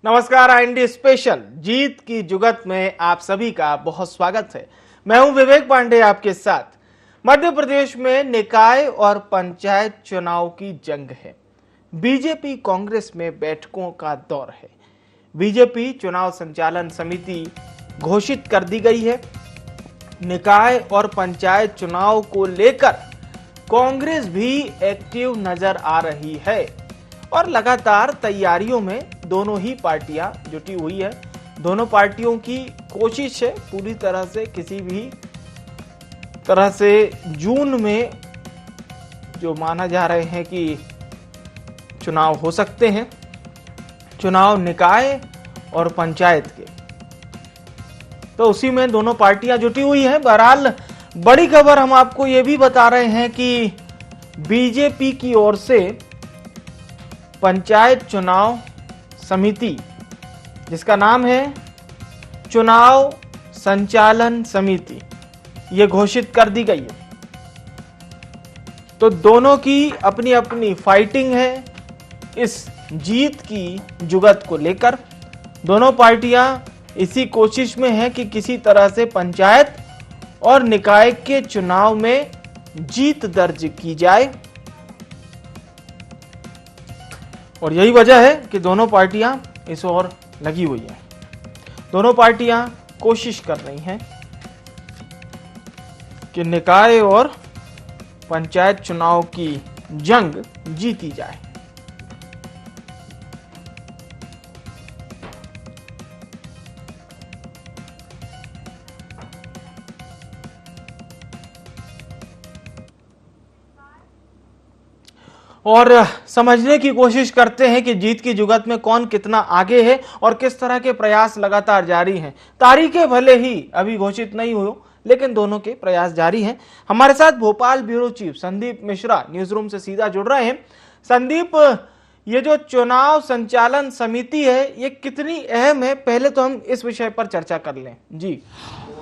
नमस्कार। IND special जीत की जुगत में आप सभी का बहुत स्वागत है। मैं हूं विवेक पांडे आपके साथ। मध्य प्रदेश में निकाय और पंचायत चुनाव की जंग है। बीजेपी कांग्रेस में बैठकों का दौर है। बीजेपी चुनाव संचालन समिति घोषित कर दी गई है। निकाय और पंचायत चुनाव को लेकर कांग्रेस भी एक्टिव नजर आ रही है और लगातार तैयारियों में दोनों ही पार्टियां जुटी हुई है। दोनों पार्टियों की कोशिश है पूरी तरह से किसी भी तरह से जून में जो माना जा रहे हैं कि चुनाव हो सकते हैं, चुनाव निकाय और पंचायत के, तो उसी में दोनों पार्टियां जुटी हुई हैं। बहरहाल बड़ी खबर हम आपको ये भी बता रहे हैं कि बीजेपी की ओर से पंचायत चुनाव समिति, जिसका नाम है चुनाव संचालन समिति, ये घोषित कर दी गई है। तो दोनों की अपनी अपनी फाइटिंग है इस जीत की जुगत को लेकर। दोनों पार्टियां इसी कोशिश में हैं कि किसी तरह से पंचायत और निकाय के चुनाव में जीत दर्ज की जाए, और यही वजह है कि दोनों पार्टियां इस ओर लगी हुई हैं। दोनों पार्टियां कोशिश कर रही हैं कि निकाय और पंचायत चुनाव की जंग जीती जाए। और समझने की कोशिश करते हैं कि जीत की जुगत में कौन कितना आगे है और किस तरह के प्रयास लगातार जारी हैं। तारीखें भले ही अभी घोषित नहीं हुई, लेकिन दोनों के प्रयास जारी हैं। हमारे साथ Bhopal bureau chief Sandeep Mishra news room से सीधा जुड़ रहे हैं। संदीप, ये जो चुनाव संचालन समिति है ये कितनी अहम है, पहले तो हम इस विषय पर चर्चा कर लें। जी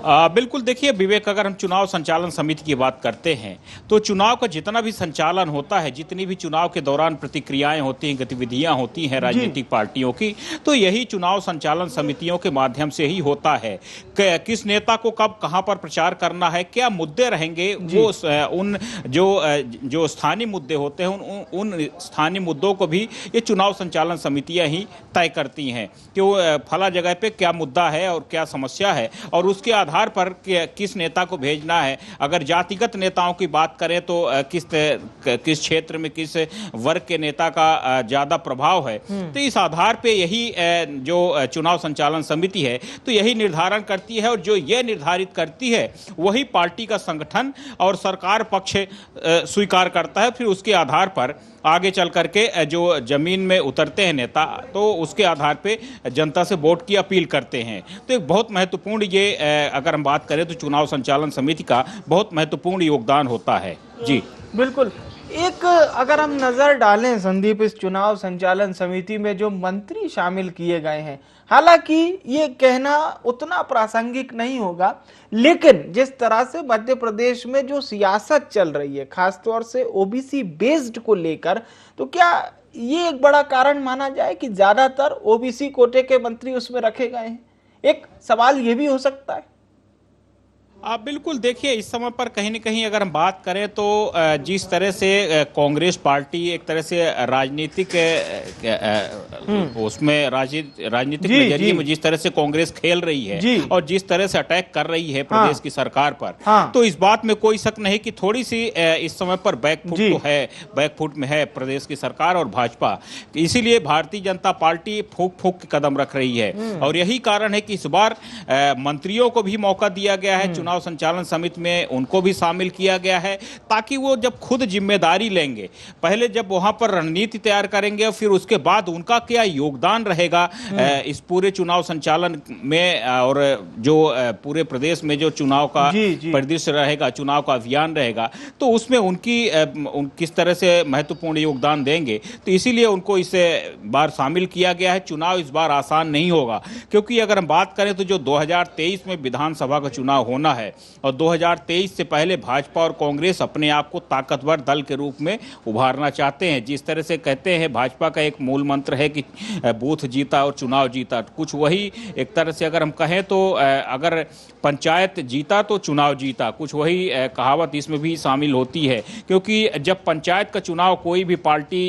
बिल्कुल, देखिए विवेक, अगर हम चुनाव संचालन समिति की बात करते हैं तो चुनाव का जितना भी संचालन होता है, जितनी भी चुनाव के दौरान प्रतिक्रियाएं होती हैं, गतिविधियां होती हैं राजनीतिक पार्टियों की, तो यही चुनाव संचालन समितियों के माध्यम से ही होता है। किस नेता को कब कहां पर प्रचार करना है, क्या मुद्दे रहेंगे, वो उन जो स्थानीय मुद्दे होते हैं उन स्थानीय मुद्दों को भी ये चुनाव संचालन समितियां ही तय करती हैं कि वो फला जगह पे क्या मुद्दा है और क्या समस्या है, और उसके आधार पर किस नेता को भेजना है। अगर जातिगत नेताओं की बात करें तो किस क्षेत्र में किस वर्ग के नेता का ज्यादा प्रभाव है, तो इस आधार पे यही जो चुनाव संचालन समिति है तो यही निर्धारण करती है, और जो यह निर्धारित करती है वही पार्टी का संगठन और सरकार पक्ष स्वीकार करता है। फिर उसके आधार पर आगे चल करके जो जमीन में उतरते हैं नेता, तो उसके आधार पे जनता से वोट की अपील करते हैं। तो एक बहुत महत्वपूर्ण ये अगर हम बात करें तो चुनाव संचालन समिति का बहुत महत्वपूर्ण योगदान होता है। जी बिल्कुल। एक अगर हम नजर डालें संदीप, इस चुनाव संचालन समिति में जो मंत्री शामिल किए गए हैं, हालांकि ये कहना उतना प्रासंगिक नहीं होगा, लेकिन जिस तरह से मध्य प्रदेश में जो सियासत चल रही है खासतौर से ओबीसी बेस्ड को लेकर, तो क्या ये एक बड़ा कारण माना जाए कि ज्यादातर ओबीसी कोटे के मंत्री उसमें रखे गए हैं? एक सवाल ये भी हो सकता है। आप बिल्कुल देखिए, इस समय पर कहीं न कहीं अगर हम बात करें तो जिस तरह से कांग्रेस पार्टी एक तरह से राजनीतिक उसमें राजनीतिक नजरिए में जिस तरह से कांग्रेस खेल रही है और जिस तरह से अटैक कर रही है प्रदेश की सरकार पर, तो इस बात में कोई शक नहीं कि थोड़ी सी इस समय पर बैकफुट में है प्रदेश की सरकार और भाजपा। इसीलिए भारतीय जनता पार्टी फूंक फूंक के कदम रख रही है, और यही कारण है कि इस बार मंत्रियों को भी मौका दिया गया है, चुनाव संचालन समिति में उनको भी शामिल किया गया है, ताकि वो जब खुद जिम्मेदारी लेंगे, पहले जब वहां पर रणनीति तैयार करेंगे, फिर उसके बाद उनका क्या योगदान रहेगा इस पूरे चुनाव संचालन में, और जो पूरे प्रदेश में जो चुनाव का परिदृश्य रहेगा, चुनाव का अभियान रहेगा, तो उसमें किस तरह से महत्वपूर्ण योगदान देंगे। तो इसीलिए उनको इस बार शामिल किया गया है। चुनाव इस बार आसान नहीं होगा, क्योंकि अगर हम बात करें तो जो 2023 में विधानसभा का चुनाव होना है है और 2023 से पहले भाजपा और कांग्रेस अपने आप को ताकतवर दल के रूप में उभारना चाहते हैं। जिस तरह से कहते हैं भाजपा का एक मूल मंत्र है कि बूथ जीता और चुनाव जीता, कुछ वही एक तरह से अगर हम कहें तो अगर पंचायत जीता तो चुनाव जीता, कुछ वही कहावत इसमें भी शामिल होती है। क्योंकि जब पंचायत का चुनाव कोई भी पार्टी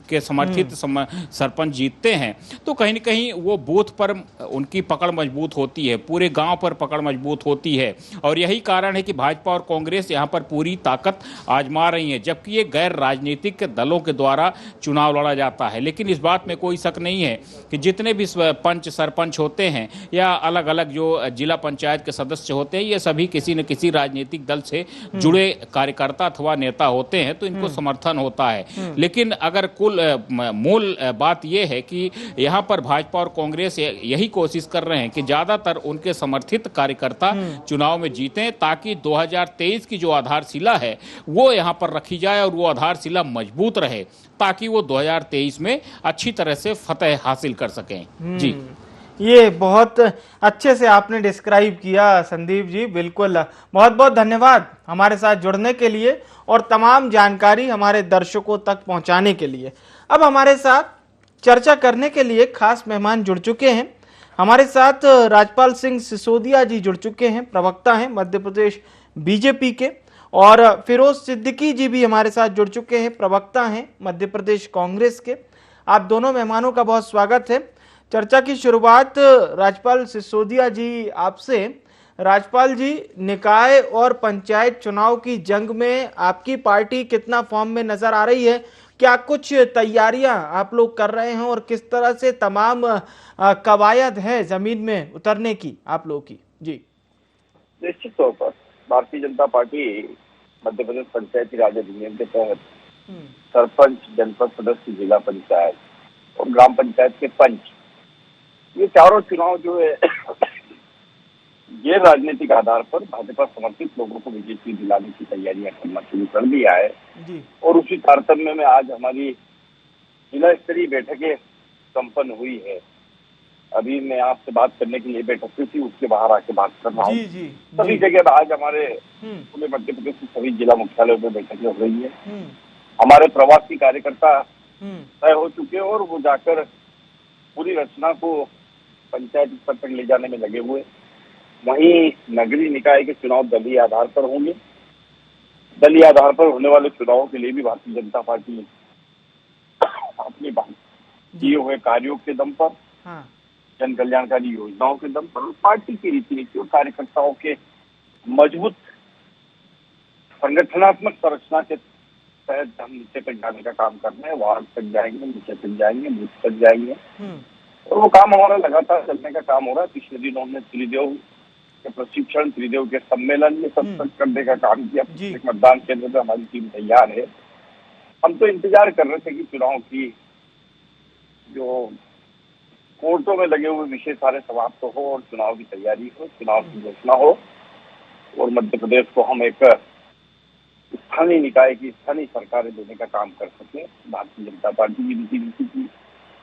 के समर्थित सरपंच जीतते हैं तो कहीं न कहीं वो बूथ पर उनकी पकड़ मजबूत होती है, पूरे गांव पर पकड़ मजबूत होती है और यही कारण है कि भाजपा और कांग्रेस यहां पर पूरी ताकत आजमा रही है, जबकि ये गैर राजनीतिक दलों के द्वारा चुनाव लड़ा जाता है। लेकिन इस बात में कोई शक नहीं है कि जितने भी पंच सरपंच होते हैं या अलग अलग जो जिला पंचायत के सदस्य होते हैं, ये सभी किसी न किसी राजनीतिक दल से जुड़े कार्यकर्ता अथवा नेता होते हैं, तो इनको समर्थन होता है। लेकिन अगर मूल बात यह है कि यहां पर भाजपा और कांग्रेस यही कोशिश कर रहे हैं कि ज्यादातर उनके समर्थित कार्यकर्ता चुनाव में जीतें, ताकि 2023 की जो आधारशिला है वो यहां पर रखी जाए और वो आधारशिला मजबूत रहे, ताकि वो 2023 में अच्छी तरह से फतह हासिल कर सकें। जी, ये बहुत अच्छे से आपने डिस्क्राइब किया संदीप जी, बिल्कुल। बहुत बहुत धन्यवाद हमारे साथ जुड़ने के लिए और तमाम जानकारी हमारे दर्शकों तक पहुंचाने के लिए। अब हमारे साथ चर्चा करने के लिए खास मेहमान जुड़ चुके हैं। हमारे साथ राजपाल सिंह सिसोदिया जी जुड़ चुके हैं, प्रवक्ता हैं मध्य प्रदेश बीजेपी के, और फिरोज सिद्दीकी जी भी हमारे साथ जुड़ चुके हैं, प्रवक्ता हैं मध्य प्रदेश कांग्रेस के। आप दोनों मेहमानों का बहुत स्वागत है। चर्चा की शुरुआत राजपाल सिसोदिया जी आपसे। राजपाल जी, निकाय और पंचायत चुनाव की जंग में आपकी पार्टी कितना फॉर्म में नजर आ रही है? क्या कुछ तैयारियां आप लोग कर रहे हैं और किस तरह से तमाम कवायद है जमीन में उतरने की आप लोगों की? जी, निश्चित तौर पर भारतीय जनता पार्टी मध्य प्रदेश पंचायती राज अधिनियम के तहत सरपंच, जनपद सदस्य, जिला पंचायत और ग्राम पंचायत के पंच, ये चारों चुनाव जो है गैर राजनीतिक आधार पर भाजपा समर्थित लोगों को विजयी दिलाने की तैयारियां करना शुरू कर दिया है जी। और उसी तारतम्य में आज हमारी जिला स्तरीय बैठकें संपन्न हुई है। अभी मैं आपसे बात करने के लिए बैठक हुई थी, उसके बाहर आके बात कर रहा हूँ। सभी जगह आज हमारे पूरे मध्य प्रदेश के सभी जिला मुख्यालयों में बैठकें हो रही है। हमारे प्रवासी कार्यकर्ता तय हो चुके हैं और वो जाकर पूरी रचना को पंचायत स्तर तक ले जाने में लगे हुए। वहीं नगरीय निकाय के चुनाव दलीय आधार पर होंगे। दलीय आधार पर होने वाले चुनावों के लिए भी भारतीय जनता पार्टी अपनी किए हुए कार्यों के दम पर, जन कल्याणकारी योजनाओं के दम पर, पार्टी की रीति नीति और कार्यकर्ताओं के मजबूत संगठनात्मक संरचना के तहत हम नीचे तक जाने का काम करना है। वार्ड तक जाएंगे, नीचे तक जाएंगे, बूथ तक जाएंगे और वो काम हमारा लगातार चलने का काम हो रहा है। पिछले दिनों हमने त्रिदेव के प्रशिक्षण, त्रिदेव के सम्मेलन में सब तक करने का काम किया। प्रत्येक मतदान केंद्र पर हमारी टीम तैयार है। हम तो इंतजार कर रहे थे कि चुनाव की जो कोर्टों में लगे हुए विषय सारे समाप्त हो और चुनाव की तैयारी हो, चुनाव की घोषणा हो और मध्य प्रदेश को हम एक स्थानीय निकाय की स्थानीय सरकारें देने का काम कर सके। भारतीय जनता पार्टी की नीति की,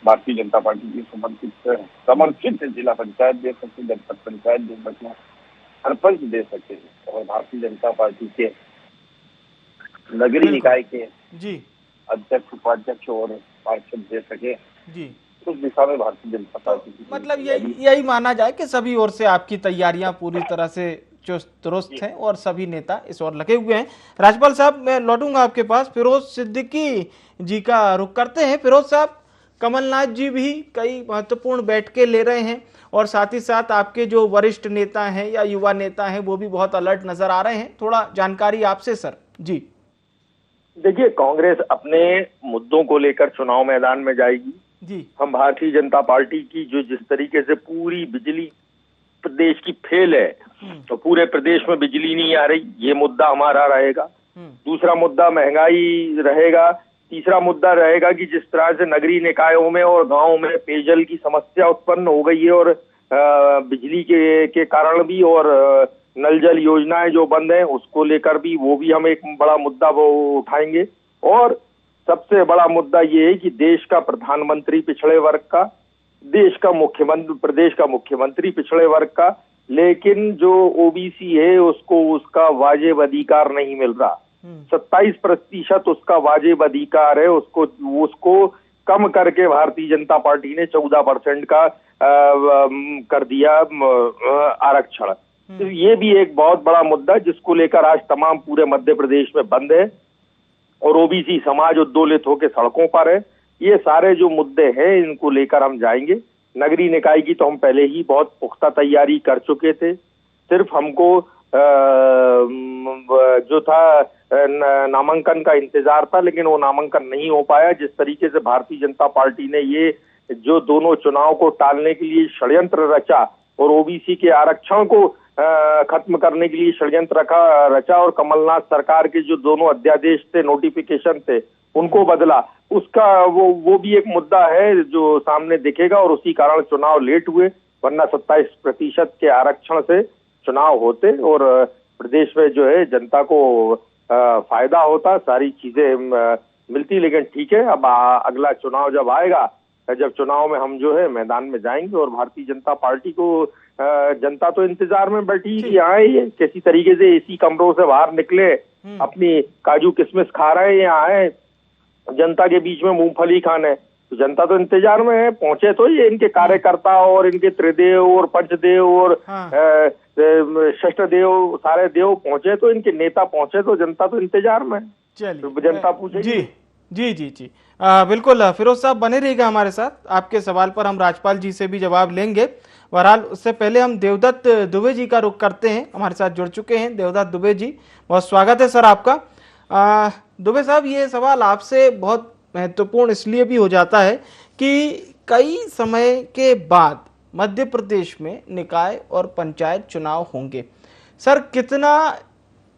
भारतीय जनता पार्टी की समर्थित जिला पंचायत दे सकते, जनपद पंचायत दे सकते, सरपंच दे सकते हैं और भारतीय जनता पार्टी के नगरीय निकाय के अध्यक्ष, उपाध्यक्ष और पार्षद दे सके। उस दिशा में भारतीय जनता पार्टी की मतलब यही माना जाए कि सभी ओर से आपकी तैयारियां पूरी तरह से चुस्त दुरुस्त हैं और सभी नेता इस ओर लगे हुए हैं। राजपाल साहब, मैं लौटूंगा आपके पास। फिरोज सिद्दीकी जी का रुख करते हैं। फिरोज साहब, कमलनाथ जी भी कई महत्वपूर्ण बैठकें ले रहे हैं और साथ ही साथ आपके जो वरिष्ठ नेता हैं या युवा नेता हैं वो भी बहुत अलर्ट नजर आ रहे हैं। थोड़ा जानकारी आपसे सर। जी, देखिए, कांग्रेस अपने मुद्दों को लेकर चुनाव मैदान में जाएगी जी। हम भारतीय जनता पार्टी की जो जिस तरीके से पूरी बिजली प्रदेश की फेल है, तो पूरे प्रदेश में बिजली नहीं आ रही, ये मुद्दा हमारा रहेगा। दूसरा मुद्दा महंगाई रहेगा। तीसरा मुद्दा रहेगा कि जिस तरह से नगरीय निकायों में और गांवों में पेयजल की समस्या उत्पन्न हो गई है और बिजली के कारण भी, और नल जल योजनाएं जो बंद हैं उसको लेकर भी, वो भी हम एक बड़ा मुद्दा वो उठाएंगे। और सबसे बड़ा मुद्दा ये है कि देश का प्रधानमंत्री पिछड़े वर्ग का, देश का मुख्यमंत्री, प्रदेश का मुख्यमंत्री पिछड़े वर्ग का, लेकिन जो ओबीसी है उसको उसका वाजिब अधिकार नहीं मिल रहा। 27% उसका वाजिब अधिकार है, उसको उसको कम करके भारतीय जनता पार्टी ने 14% का कर दिया आरक्षण। तो ये भी एक बहुत बड़ा मुद्दा जिसको लेकर आज तमाम पूरे मध्य प्रदेश में बंद है और ओबीसी समाज उद्दोलित होकर सड़कों पर है। ये सारे जो मुद्दे हैं इनको लेकर हम जाएंगे। नगरीय निकाय की तो हम पहले ही बहुत पुख्ता तैयारी कर चुके थे। सिर्फ हमको जो था नामांकन का इंतजार था, लेकिन वो नामांकन नहीं हो पाया। जिस तरीके से भारतीय जनता पार्टी ने ये जो दोनों चुनाव को टालने के लिए षड्यंत्र रचा और ओबीसी के आरक्षण को खत्म करने के लिए षड्यंत्र रचा और कमलनाथ सरकार के जो दोनों अध्यादेश थे, नोटिफिकेशन थे, उनको बदला, उसका वो भी एक मुद्दा है जो सामने दिखेगा और उसी कारण चुनाव लेट हुए। वरना 27% के आरक्षण से चुनाव होते और प्रदेश में जो है जनता को फायदा होता, सारी चीजें मिलती। लेकिन ठीक है, अब अगला चुनाव जब आएगा, जब चुनाव में हम जो है मैदान में जाएंगे और भारतीय जनता पार्टी को जनता तो इंतजार में बैठी कि आए किसी तरीके से एसी कमरों से बाहर निकले, अपनी काजू किशमिश खा रहे हैं, आए जनता के बीच में मूंगफली खाने। तो जनता तो इंतजार में है, पहुंचे तो ये इनके कार्यकर्ता और इनके त्रिदेव और पंचदेव और षष्ठदेव, सारे देव पहुंचे तो, इनके नेता पहुंचे तो जनता तो इंतजार में। चलिए, तो जनता पूछेगी। जी जी जी जी बिल्कुल फिरोज साहब बने रहिएगा हमारे साथ। आपके सवाल पर हम राजपाल जी से भी जवाब लेंगे। बहरहाल उससे पहले हम देवदत्त दुबे जी का रुख करते हैं, हमारे साथ जुड़ चुके हैं देवदत्त दुबे जी। बहुत स्वागत है सर आपका। दुबे साहब, ये सवाल आपसे बहुत महत्वपूर्ण इसलिए भी हो जाता है कि कई समय के बाद मध्य प्रदेश में निकाय और पंचायत चुनाव होंगे। सर, कितना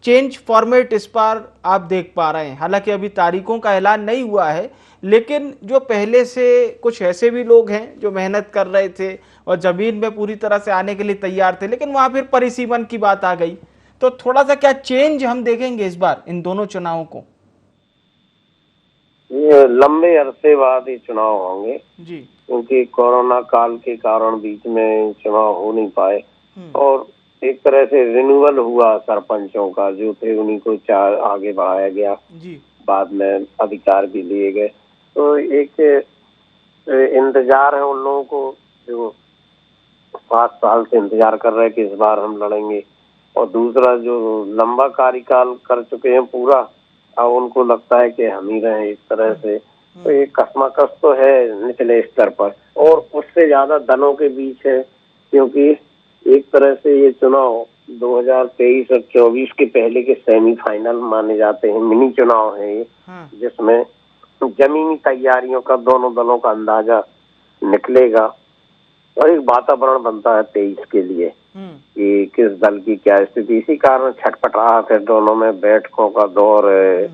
चेंज फॉर्मेट इस बार आप देख पा रहे हैं? हालांकि अभी तारीखों का ऐलान नहीं हुआ है, लेकिन जो पहले से कुछ ऐसे भी लोग हैं जो मेहनत कर रहे थे और जमीन में पूरी तरह से आने के लिए तैयार थे, लेकिन वहां फिर परिसीमन की बात आ गई। तो थोड़ा सा क्या चेंज हम देखेंगे इस बार इन दोनों चुनावों को? ये लंबे अरसे बाद ये चुनाव होंगे जी, क्योंकि कोरोना काल के कारण बीच में चुनाव हो नहीं पाए और एक तरह से रिन्यूअल हुआ सरपंचों का, जो थे उन्हीं को आगे बढ़ाया गया जी, बाद में अधिकार भी लिए गए। तो एक इंतजार है उन लोगों को जो 5 साल से इंतजार कर रहे हैं कि इस बार हम लड़ेंगे, और दूसरा जो लंबा कार्यकाल कर चुके हैं पूरा, अब उनको लगता है कि हम ही रहे एक तरह से। तो ये कशमकश तो है निचले स्तर पर, और उससे ज्यादा दलों के बीच है, क्योंकि एक तरह से ये चुनाव 2023 और 24 के पहले के सेमीफाइनल माने जाते हैं, मिनी चुनाव है ये, जिसमें जमीनी तैयारियों का दोनों दलों का अंदाजा निकलेगा और एक वातावरण बनता है 23 के लिए कि किस दल की क्या स्थिति। इसी कारण छटपटाहट है दोनों में, बैठकों का दौर है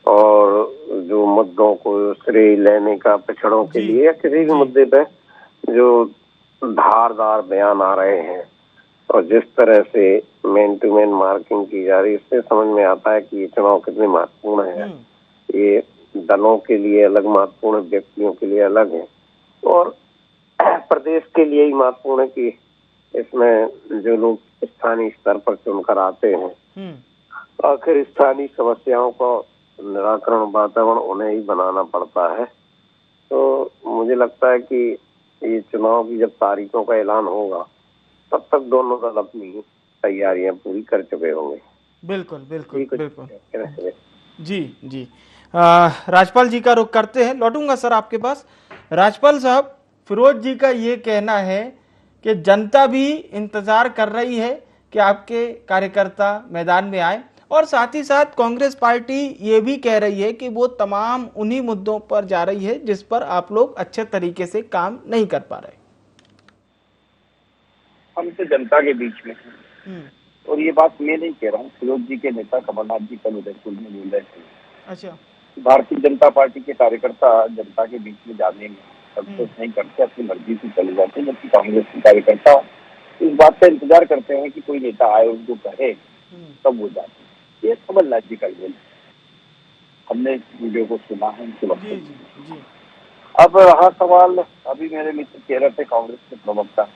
और जो मुद्दों को श्रेय लेने का पिछड़ों के लिए या किसी भी मुद्दे पे जो धारदार बयान आ रहे हैं और जिस तरह से मैन टू मैन मार्किंग की जा रही है, इससे समझ में आता है कि ये चुनाव कितने महत्वपूर्ण है। ये दलों के लिए अलग महत्वपूर्ण, व्यक्तियों के लिए अलग है और प्रदेश के लिए ही महत्वपूर्ण है कि इसमें जो लोग स्थानीय स्तर पर चुनकर आते हैं, आखिर स्थानीय समस्याओं का निराकरण वातावरण उन्हें ही बनाना पड़ता है। तो मुझे लगता है कि ये चुनाव की जब तारीखों का ऐलान होगा तब तक दोनों दल अपनी तैयारियां पूरी कर चुके होंगे। बिल्कुल बिल्कुल बिल्कुल। जी जी, राजपाल जी का रुख करते हैं, लौटूंगा सर आपके पास। राजपाल साहब, फिरोज जी का ये कहना है कि जनता भी इंतजार कर रही है कि आपके कार्यकर्ता मैदान में आए, और साथ ही साथ कांग्रेस पार्टी ये भी कह रही है कि वो तमाम उन्हीं मुद्दों पर जा रही है जिस पर आप लोग अच्छे तरीके से काम नहीं कर पा रहे। हम तो जनता के बीच में हैं और ये बात मैं नहीं कह रहा हूँ, फिरोज जी के नेता कमलनाथ जी कल उदयपुर में बोल रहे थे। अच्छा, भारतीय जनता पार्टी के कार्यकर्ता जनता के बीच में जाने में संतोष नहीं करते, अपनी मर्जी से चले जाते हैं, जबकि कांग्रेस के कार्यकर्ता इस बात का इंतजार करते हैं कि कोई नेता आए उनको कहे तब वो जाते हैं। ये कमलनाथ जी का बोल, हमने इस वीडियो को सुना है उनके वक्त। अब रहा सवाल, अभी मेरे मित्र कह रहे थे कांग्रेस के प्रवक्ता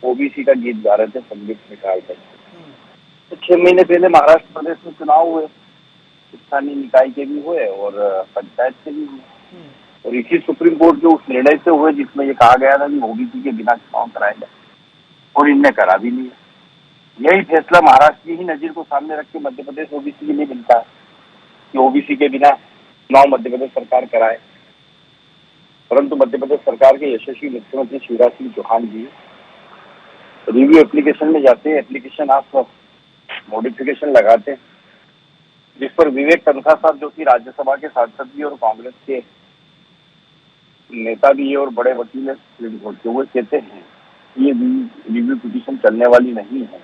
ओबीसी का गीत गा रहे थे संगीत निकाल कर। तो 6 महीने पहले महाराष्ट्र प्रदेश में चुनाव हुए, स्थानीय निकाय के भी हुए और पंचायत के भी हुए, और इसी सुप्रीम कोर्ट के उस निर्णय से हुए जिसमें ये कहा गया था कि ओबीसी के बिना चुनाव कराए जाए, और इनने करा भी नहीं। यही फैसला महाराष्ट्र की ही नजीर को सामने रख के मध्य प्रदेश ओबीसी के लिए मिलता है कि ओबीसी के बिना चुनाव मध्य प्रदेश सरकार कराए। परंतु मध्य प्रदेश सरकार के यशस्वी मुख्यमंत्री शिवराज सिंह चौहान जी रिव्यू एप्लीकेशन में जाते हैं, एप्लीकेशन आप मॉडिफिकेशन लगाते हैं, जिस पर विवेक तनखा साहब जो कि राज्यसभा के सांसद भी और कांग्रेस के नेता भी है और बड़े वकील होते हुए कहते हैं कि ये रिव्यू पिटीशन चलने वाली नहीं है।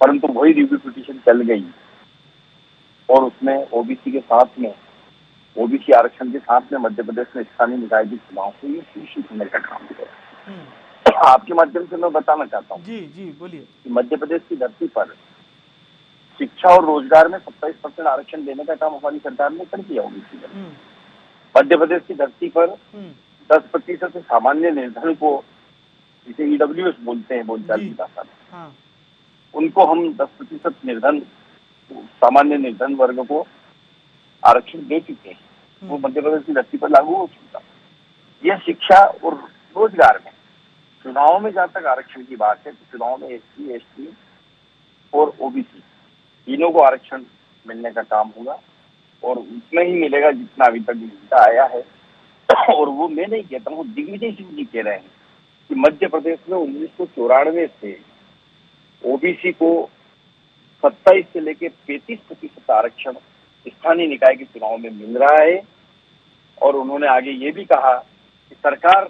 परंतु वही रिव्यू पिटीशन चल गई और उसमें ओबीसी के साथ में, ओबीसी आरक्षण के साथ में मध्य प्रदेश में स्थानीय निकाय के चुनाव को ये सुनिश्चित होने का काम किया। आपके माध्यम से मैं बताना चाहता हूँ जी बोलिए कि मध्य प्रदेश की धरती पर शिक्षा और रोजगार में 27% आरक्षण देने का काम हमारी सरकार ने कर दिया ओबीसी में। मध्य प्रदेश की धरती पर 10% सामान्य निर्धन को, जिसे ईडब्ल्यूएस बोलते हैं बोलचाल की भाषा में, उनको हम 10% निर्धन, सामान्य निर्धन वर्ग को आरक्षण दे चुके हैं। वो मध्य प्रदेश की धरती पर लागू हो चुका। यह शिक्षा और रोजगार में, चुनाव में जहाँ तक आरक्षण की बात है तो चुनाव में एससी, एसटी और ओबीसी तीनों को आरक्षण मिलने का काम होगा, और उतना ही मिलेगा जितना अभी तक मिलता आया है। और वो मैं नहीं कहता हूँ, दिग्विजय सिंह जी कह रहे हैं कि मध्य प्रदेश में 1994 से ओबीसी को 27 से लेकर 35% आरक्षण स्थानीय निकाय के चुनाव में मिल रहा है। और उन्होंने आगे ये भी कहा कि सरकार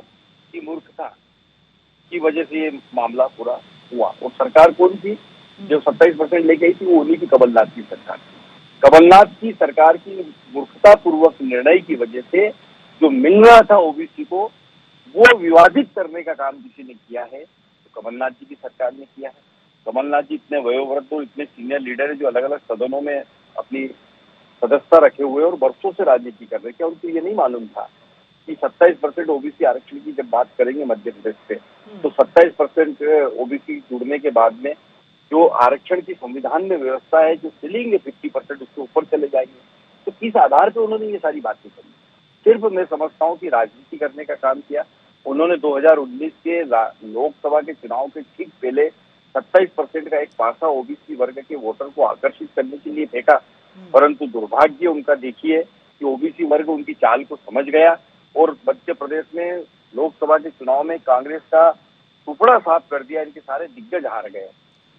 की मूर्खता की वजह से ये मामला पूरा हुआ। और सरकार कौन थी जो 27% लेके आई थी? वो उन्हीं की कमलनाथ की सरकार थी। कमलनाथ की सरकार की मूर्खता पूर्वक निर्णय की वजह से जो मिल रहा था ओबीसी को, वो विवादित करने का काम किसी ने किया है तो कमलनाथ जी की सरकार ने किया है। कमलनाथ जी इतने वयोवृद्ध और इतने सीनियर लीडर है जो अलग अलग सदनों में अपनी सदस्यता रखे हुए और वर्षों से राजनीति कर रहे। क्या उनको ये नहीं मालूम था कि 27% ओबीसी आरक्षण की जब बात करेंगे मध्य प्रदेश पे, तो 27% ओबीसी जुड़ने के बाद में जो आरक्षण की संविधान में व्यवस्था है, जो सीलिंग है 50%, उसके ऊपर चले जाएंगे। तो किस आधार पर उन्होंने ये सारी बातें करी? सिर्फ मैं समझता हूँ कि राजनीति करने का काम किया। उन्होंने 2019 के लोकसभा के चुनाव के ठीक पहले 27% का एक पासा ओबीसी वर्ग के वोटर को आकर्षित करने के लिए फेंका, परंतु दुर्भाग्य उनका देखिए कि ओबीसी वर्ग उनकी चाल को समझ गया और मध्य प्रदेश में लोकसभा के चुनाव में कांग्रेस का टुकड़ा साफ कर दिया। इनके सारे दिग्गज हार गए।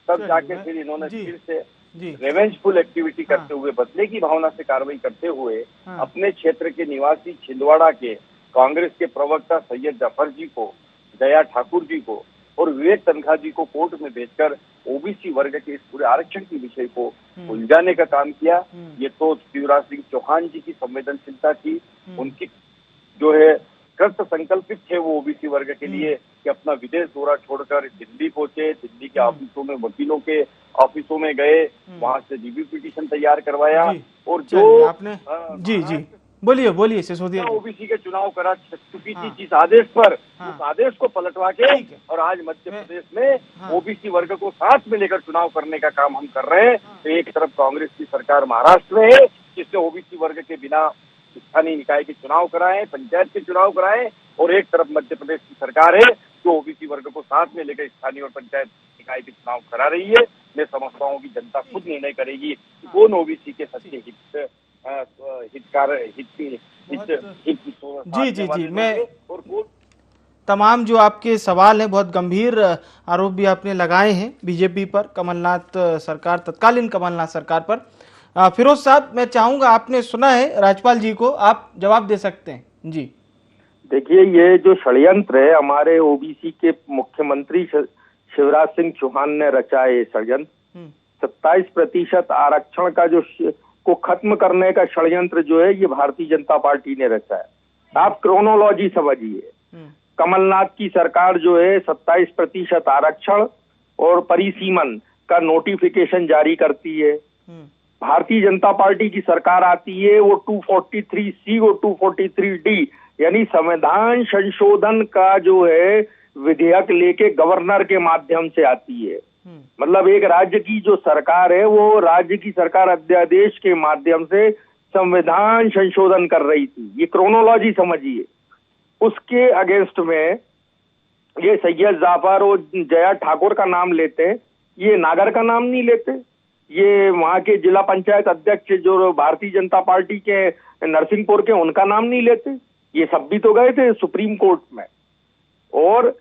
तब जाके फिर इन्होंने फिर से रिवेंजफुल एक्टिविटी करते हुए, बदले की भावना से कार्रवाई करते हुए अपने क्षेत्र के निवासी छिंदवाड़ा के कांग्रेस के प्रवक्ता सैयद जफर जी को, दया ठाकुर जी को और विवेक तनखा जी को कोर्ट में भेजकर ओबीसी वर्ग के इस पूरे आरक्षण के विषय को उलझाने का काम किया। ये तो शिवराज सिंह चौहान जी की संवेदनशीलता थी, उनकी जो है कृत संकल्पित थे वो ओबीसी वर्ग के लिए कि अपना विदेश दौरा छोड़कर दिल्ली पहुंचे, दिल्ली के ऑफिसों में, वकीलों के ऑफिसों में गए, वहां से रिव्यू पिटीशन तैयार करवाया। और जो आपने जी बोलिए सिसोदिया, ओबीसी के चुनाव करा चुकी थी जिस आदेश पर, उस आदेश को पलटवा के और आज मध्य प्रदेश में ओबीसी वर्ग को साथ में लेकर चुनाव करने का काम हम कर रहे हैं। तो एक तरफ कांग्रेस की सरकार महाराष्ट्र में है जिसने ओबीसी वर्ग के बिना स्थानीय निकाय के चुनाव कराए, पंचायत के चुनाव कराए, और एक तरफ मध्य प्रदेश की सरकार है जो ओबीसी वर्ग को साथ में लेकर स्थानीय और पंचायत निकाय के चुनाव करा रही है। मैं समझता हूँ कि जनता खुद निर्णय करेगी कि कौन ओबीसी के सच्चे जी मैं तमाम जो आपके सवाल हैं, बहुत गंभीर आरोप भी आपने लगाए हैं बीजेपी पर, कमलनाथ सरकार, तत्कालीन कमलनाथ सरकार पर। फिरोज साहब, मैं चाहूंगा, आपने सुना है राज्यपाल जी को, आप जवाब दे सकते हैं। जी देखिए, ये जो षड्यंत्र है हमारे ओबीसी के मुख्यमंत्री शिवराज सिंह चौहान ने रचा है, ये षड्यंत्र 27% आरक्षण का जो को खत्म करने का षड्यंत्र जो है ये भारतीय जनता पार्टी ने रचा है। आप क्रोनोलॉजी समझिए, कमलनाथ की सरकार जो है 27% आरक्षण और परिसीमन का नोटिफिकेशन जारी करती है। भारतीय जनता पार्टी की सरकार आती है, वो 243C और 243D यानी संविधान संशोधन का जो है विधेयक लेके गवर्नर के माध्यम से आती है। मतलब एक राज्य की जो सरकार है वो राज्य की सरकार अध्यादेश के माध्यम से संविधान संशोधन कर रही थी। ये क्रोनोलॉजी समझिए। उसके अगेंस्ट में ये सैयद जाफर और जया ठाकुर का नाम लेते, ये नागर का नाम नहीं लेते। ये वहां के जिला पंचायत अध्यक्ष जो भारतीय जनता पार्टी के नरसिंहपुर के, उनका नाम नहीं लेते। ये सब भी तो गए थे सुप्रीम कोर्ट में और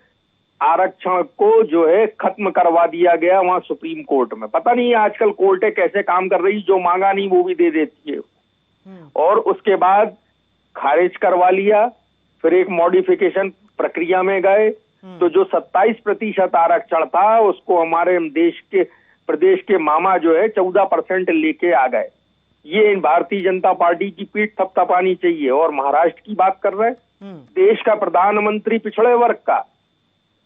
आरक्षण को जो है खत्म करवा दिया गया वहां सुप्रीम कोर्ट में। पता नहीं आजकल कोर्टें कैसे काम कर रही, जो मांगा नहीं वो भी दे देती है। और उसके बाद खारिज करवा लिया, फिर एक मॉडिफिकेशन प्रक्रिया में गए, तो जो 27% आरक्षण था उसको हमारे देश के प्रदेश के मामा जो है 14% लेके आ गए। ये भारतीय जनता पार्टी की पीठ थपथपानी चाहिए। और महाराष्ट्र की बात कर रहे हैं, देश का प्रधानमंत्री पिछड़े वर्ग का,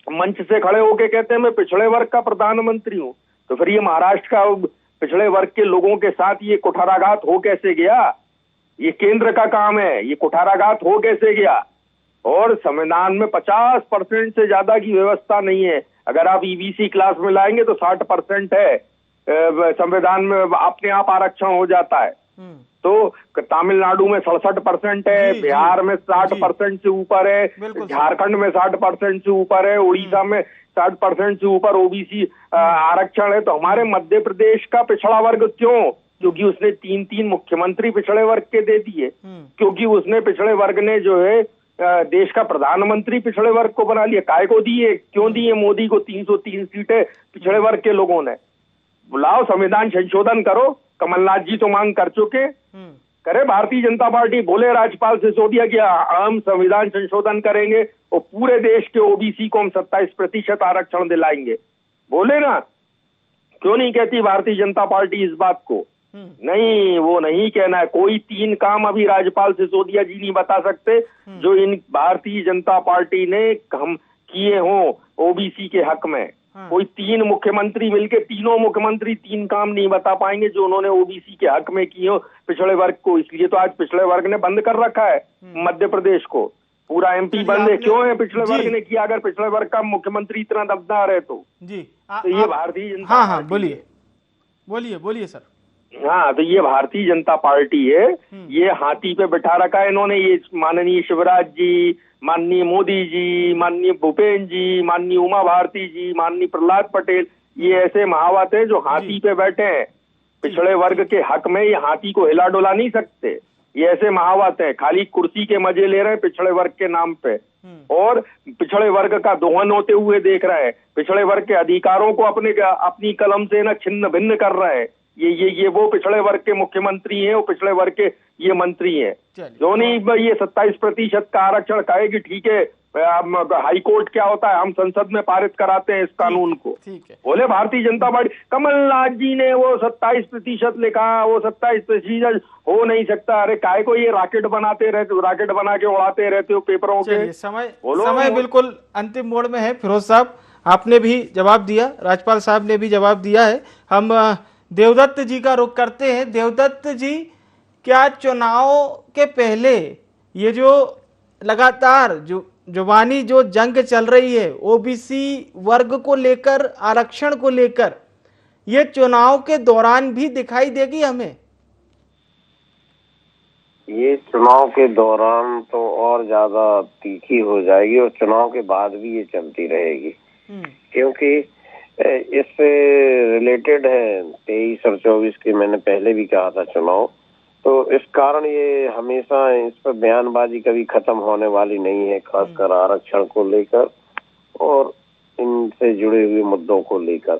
मंच से खड़े होके कहते हैं मैं पिछड़े वर्ग का प्रधानमंत्री हूं। तो फिर ये महाराष्ट्र का पिछड़े वर्ग के लोगों के साथ ये कुठाराघात हो कैसे गया? ये केंद्र का काम है, ये कुठाराघात हो कैसे गया? और संविधान में 50% से ज्यादा की व्यवस्था नहीं है। अगर आप ईबीसी क्लास में लाएंगे तो 60% है, संविधान में अपने आप आरक्षण हो जाता है। तो तमिलनाडु में 67% है, बिहार में 60% से ऊपर है, झारखंड में 60% से ऊपर है, उड़ीसा में 60% से ऊपर ओबीसी आरक्षण है। तो हमारे मध्य प्रदेश का पिछड़ा वर्ग क्यों? क्योंकि उसने 3 मुख्यमंत्री पिछड़े वर्ग के दे दिए, क्योंकि उसने पिछड़े वर्ग ने जो है देश का प्रधानमंत्री पिछड़े वर्ग को बना लिया। काय को दिए? क्यों दिए मोदी को 303 सीटें पिछड़े वर्ग के लोगों ने? बुलाओ, संविधान संशोधन करो। कमलनाथ जी तो मांग कर चुके, करे भारतीय जनता पार्टी, बोले राज्यपाल सिसोदिया कि हम संविधान संशोधन करेंगे और पूरे देश के ओबीसी को हम 27% आरक्षण दिलाएंगे। बोले ना, क्यों नहीं कहती भारतीय जनता पार्टी इस बात को? नहीं, वो नहीं कहना है। कोई 3 काम अभी राज्यपाल सिसोदिया जी नहीं बता सकते जो इन भारतीय जनता पार्टी ने हम किए हों ओबीसी के हक में। कोई 3 मुख्यमंत्री मिलके, तीनों मुख्यमंत्री 3 काम नहीं बता पाएंगे जो उन्होंने ओबीसी के हक में किए हो पिछड़े वर्ग को। इसलिए तो आज पिछड़े वर्ग ने बंद कर रखा है मध्य प्रदेश को, पूरा एमपी बंद है। क्यों है? पिछड़े वर्ग ने किया। अगर पिछड़े वर्ग का मुख्यमंत्री इतना दबदार है तो ये भारतीय जनता बोलिए सर। हाँ, तो ये भारतीय जनता पार्टी है, ये हाथी पे बिठा रखा है इन्होंने। ये माननीय शिवराज जी, माननीय मोदी जी, माननीय भूपेन्द्र जी, माननीय उमा भारती जी, माननीय प्रहलाद पटेल, ये ऐसे महावत है जो हाथी पे बैठे हैं पिछड़े वर्ग के हक में। ये हाथी को हिला डुला नहीं सकते। ये ऐसे महावत है, खाली कुर्सी के मजे ले रहे हैं पिछड़े वर्ग के नाम पे, और पिछड़े वर्ग का दोहन होते हुए देख रहे हैं। पिछड़े वर्ग के अधिकारों को अपनी कलम से ना छिन्न भिन्न कर रहे हैं। ये वो पिछड़े वर्ग के मुख्यमंत्री हैं, वो पिछड़े वर्ग के ये मंत्री हैं। जो नहीं ये 27% का आरक्षण कहेगी, ठीक है, हाई कोर्ट क्या होता है, हम संसद में पारित कराते हैं इस कानून को। बोले भारतीय जनता पार्टी, कमलनाथ जी ने वो 27% लिखा, वो 27% हो नहीं सकता। अरे काय को ये रॉकेट बनाते रहते, रॉकेट बना के उड़ाते रहते हो पेपरों के। समय बिल्कुल अंतिम मोड़ में है। फिरोज साहब, आपने भी जवाब दिया, राज्यपाल साहब ने भी जवाब दिया है। हम देवदत्त जी का रुख करते हैं। देवदत्त जी, क्या चुनाव के पहले ये जो लगातार जुबानी जो जंग चल रही है ओबीसी वर्ग को लेकर, आरक्षण को लेकर, ये चुनाव के दौरान भी दिखाई देगी हमें? ये चुनाव के दौरान तो और ज्यादा तीखी हो जाएगी और चुनाव के बाद भी ये चलती रहेगी, क्योंकि इससे रिलेटेड है 23 और 24 के, मैंने पहले भी कहा था चुनाव। तो इस कारण ये हमेशा इस पर बयानबाजी कभी खत्म होने वाली नहीं है, खासकर आरक्षण को लेकर और इनसे जुड़े हुए मुद्दों को लेकर।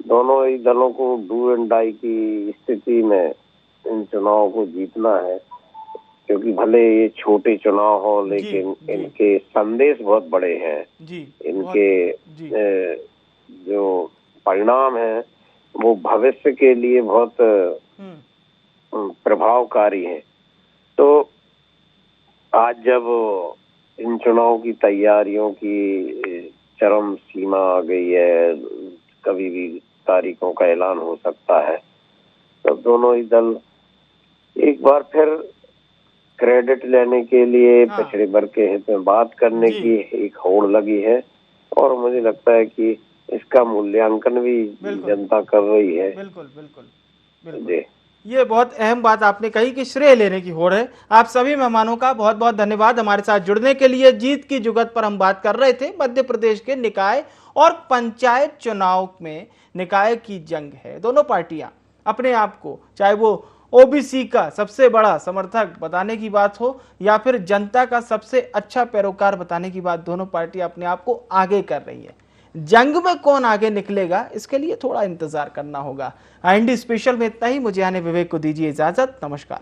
दोनों ही दलों को डू एंड डाई की स्थिति में इन चुनाव को जीतना है, क्योंकि भले ये छोटे चुनाव हो लेकिन इनके संदेश बहुत बड़े हैं। इनके जो परिणाम है वो भविष्य के लिए बहुत प्रभावकारी है। तो आज जब इन चुनाव की तैयारियों की चरम सीमा आ गई है, कभी भी तारीखों का ऐलान हो सकता है, तब दोनों ही दल एक बार फिर क्रेडिट लेने के लिए पिछड़े वर्ग के हित में बात करने की एक होड़ लगी है। और मुझे लगता है कि इसका मूल्यांकन भी जनता कर रही है। बिल्कुल बिल्कुल जी। बिल्कुल। ये बहुत अहम बात आपने कही कि श्रेय लेने की होड़ है। आप सभी मेहमानों का बहुत बहुत धन्यवाद हमारे साथ जुड़ने के लिए। जीत की जुगत पर हम बात कर रहे थे। मध्य प्रदेश के निकाय और पंचायत चुनाव में निकाय की जंग है। दोनों पार्टियां अपने आप को, चाहे वो ओबीसी का सबसे बड़ा समर्थक बताने की बात हो या फिर जनता का सबसे अच्छा पैरोकार बताने की बात, दोनों पार्टियां अपने आप को आगे कर रही है। जंग में कौन आगे निकलेगा, इसके लिए थोड़ा इंतजार करना होगा। IND स्पेशल में इतना ही। मुझे आने विवेक को दीजिए इजाजत। नमस्कार।